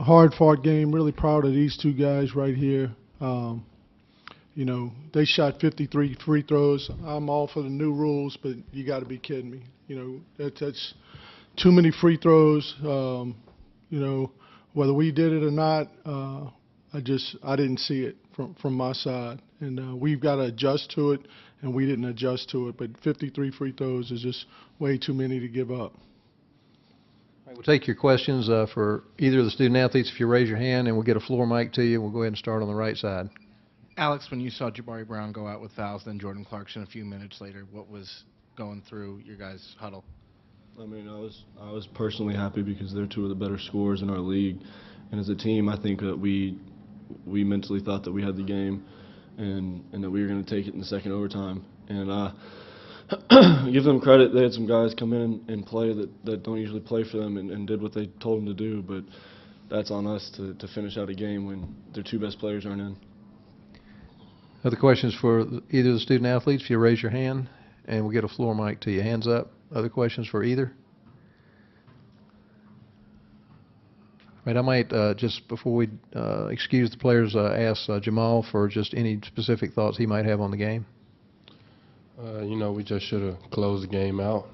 hard-fought game. Really proud of these two guys right here. You know, they shot 53 free throws. I'm all for the new rules, but you got to be kidding me. You know, that's too many free throws. You know, whether we did it or not, I didn't see it from my side, and we've got to adjust to it, and we didn't adjust to it. But 53 free throws is just way too many to give up. All right, we'll take your questions for either of the student athletes. If you raise your hand, and we'll get a floor mic to you. We'll go ahead and start on the right side. Alex, when you saw Jabari Brown go out with fouls, then Jordan Clarkson a few minutes later, what was going through your guys' huddle? I mean, I was personally happy because they're two of the better scorers in our league, and as a team, I think that we mentally thought that we had the game, and that we were going to take it in the second overtime. And give them credit. They had some guys come in and play that don't usually play for them, and did what they told them to do. But that's on us to finish out a game when their two best players aren't in. Other questions for either of the student athletes? If you raise your hand, and we'll get a floor mic to you. Hands up. Other questions for either? Right, I might, just before we excuse the players, ask Jamal for just any specific thoughts he might have on the game. You know, we just should have closed the game out.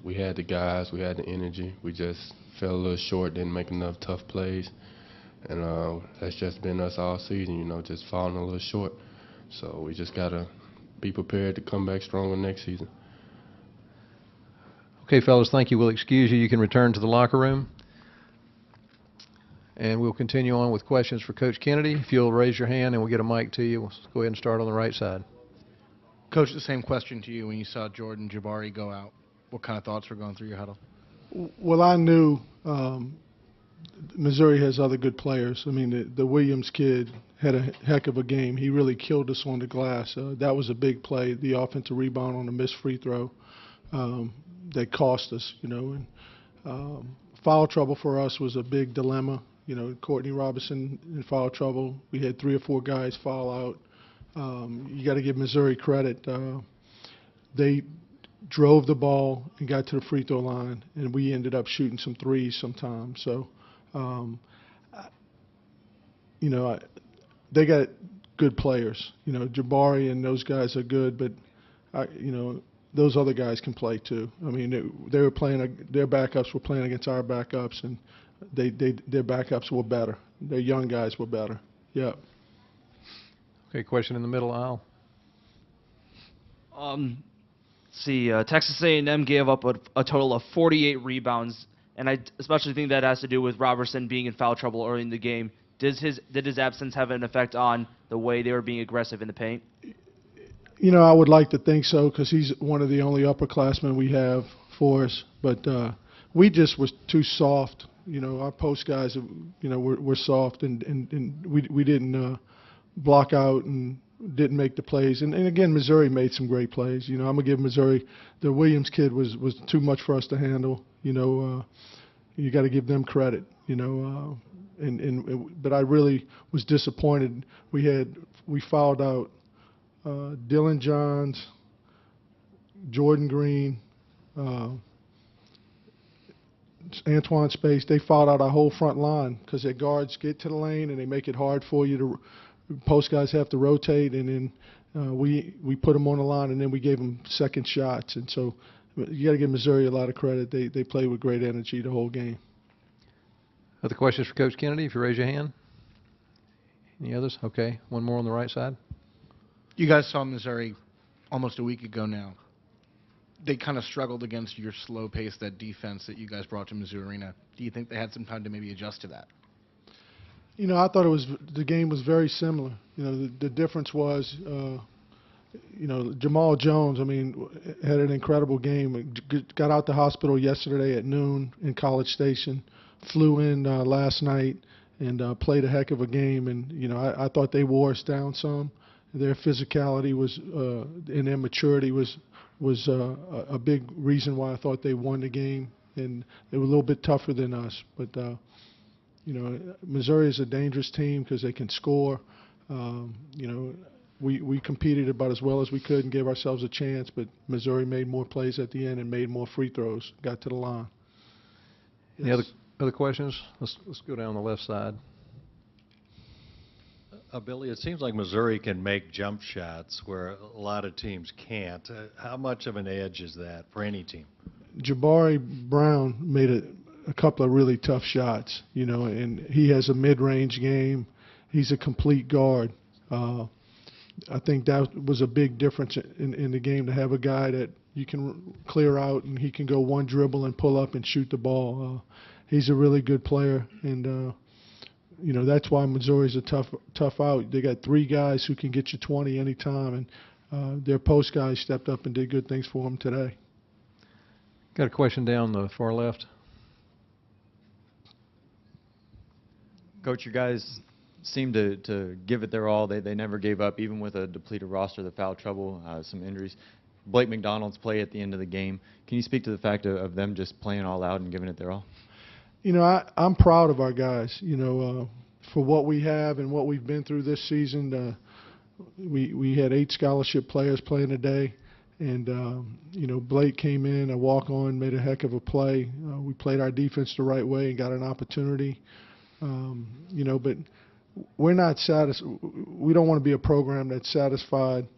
We had the guys, we had the energy. We just fell a little short, didn't make enough tough plays. And that's just been us all season, you know, just falling a little short. So we just got to be prepared to come back stronger next season. Okay, fellas, thank you. We'll excuse you. You can return to the locker room. And we'll continue on with questions for Coach Kennedy. If you'll raise your hand and we'll get a mic to you, we'll go ahead and start on the right side. Coach, the same question to you when you saw Jordan Jabari go out. What kind of thoughts were going through your huddle? Well, I knew Missouri has other good players. I mean, the Williams kid had a heck of a game. He really killed us on the glass. That was a big play, the offensive rebound on a missed free throw that cost us, you know. And foul trouble for us was a big dilemma. You know, Courtney Robinson in foul trouble. We had 3 or 4 guys foul out. You got to give Missouri credit. They drove the ball and got to the free throw line, and we ended up shooting some threes sometimes. So, you know, they got good players. You know, Jabari and those guys are good, but, you know, those other guys can play too. I mean, they were playing, their backups were playing against our backups, and their backups were better. Their young guys were better. Yeah. Okay, question in the middle aisle. Texas A&M gave up a total of 48 rebounds, and I especially think that has to do with Robertson being in foul trouble early in the game. Did his absence have an effect on the way they were being aggressive in the paint? You know, I would like to think so, because he's one of the only upperclassmen we have for us. But we just was too soft. You know, our post guys, you know, were soft, and we didn't block out and didn't make the plays. And again, Missouri made some great plays. You know, I'm going to give Missouri, the Williams kid was too much for us to handle. You know, you got to give them credit, you know. But I really was disappointed. We fouled out Dylan Johns, Jordan Green, Antoine Space. They fouled out our whole front line because their guards get to the lane and they make it hard for you to. Post guys have to rotate, and then we put them on the line, and then we gave them second shots. And so you got to give Missouri a lot of credit. They played with great energy the whole game. Other questions for Coach Kennedy? If you raise your hand. Any others? Okay, one more on the right side. You guys saw Missouri almost a week ago now. They kind of struggled against your slow pace, that defense that you guys brought to Mizzou Arena. Do you think they had some time to maybe adjust to that? You know, I thought the game was very similar. You know, the difference was, you know, Jamal Jones, I mean, had an incredible game. Got out the hospital yesterday at noon in College Station, flew in last night, and played a heck of a game. And, you know, I thought they wore us down some. Their physicality was, and their maturity was a big reason why I thought they won the game. And they were a little bit tougher than us. But, you know, Missouri is a dangerous team because they can score. You know, we competed about as well as we could and gave ourselves a chance, but Missouri made more plays at the end and made more free throws, got to the line. Yes. Other questions? Let's go down the left side. Billy, it seems like Missouri can make jump shots where a lot of teams can't. How much of an edge is that for any team? Jabari Brown made a couple of really tough shots, you know, and he has a mid-range game. He's a complete guard. I think that was a big difference in the game, to have a guy that you can clear out and he can go one dribble and pull up and shoot the ball. He's a really good player, and you know, that's why Missouri's a tough out. They got 3 guys who can get you 20 anytime, and their post guys stepped up and did good things for them today. Got a question down the far left. Coach, you guys seem to give it their all. They never gave up, even with a depleted roster, the foul trouble, some injuries. Blake McDonald's play at the end of the game. Can you speak to the fact of them just playing all out and giving it their all? You know, I'm proud of our guys, you know, for what we have and what we've been through this season. We had 8 scholarship players playing today, and, you know, Blake came in, a walk-on, made a heck of a play. We played our defense the right way and got an opportunity, you know, but we're not satisfied. We don't want to be a program that's satisfied,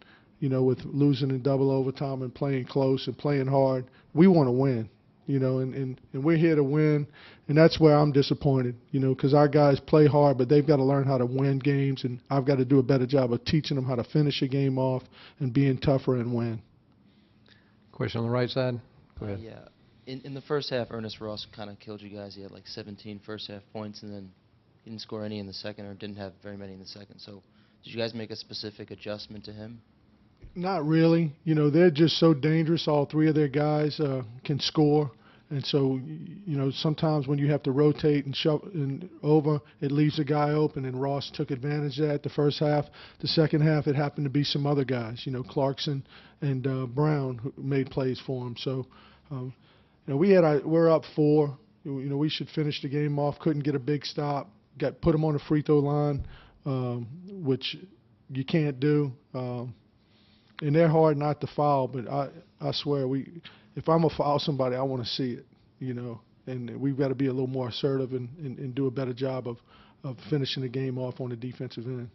you know, with losing in double overtime and playing close and playing hard. We want to win. You know, and we're here to win, and that's where I'm disappointed, you know, because our guys play hard, but they've got to learn how to win games, and I've got to do a better job of teaching them how to finish a game off and being tougher and win. Question on the right side. Go ahead. Yeah. In the first half, Ernest Ross kind of killed you guys. He had like 17 first half points, and then he didn't score any in the second, or didn't have very many in the second. So did you guys make a specific adjustment to him? Not really. You know, they're just so dangerous. All 3 of their guys can score. And so, you know, sometimes when you have to rotate and shove and over, it leaves a guy open, and Ross took advantage of that the first half. The second half, it happened to be some other guys, you know, Clarkson and Brown, who made plays for him. So, you know, we're up 4. You know, we should finish the game off. Couldn't get a big stop. Put them on the free throw line, which you can't do. And they're hard not to foul, but I swear if I'm going to foul somebody, I want to see it, you know, and we've got to be a little more assertive and do a better job of finishing the game off on the defensive end.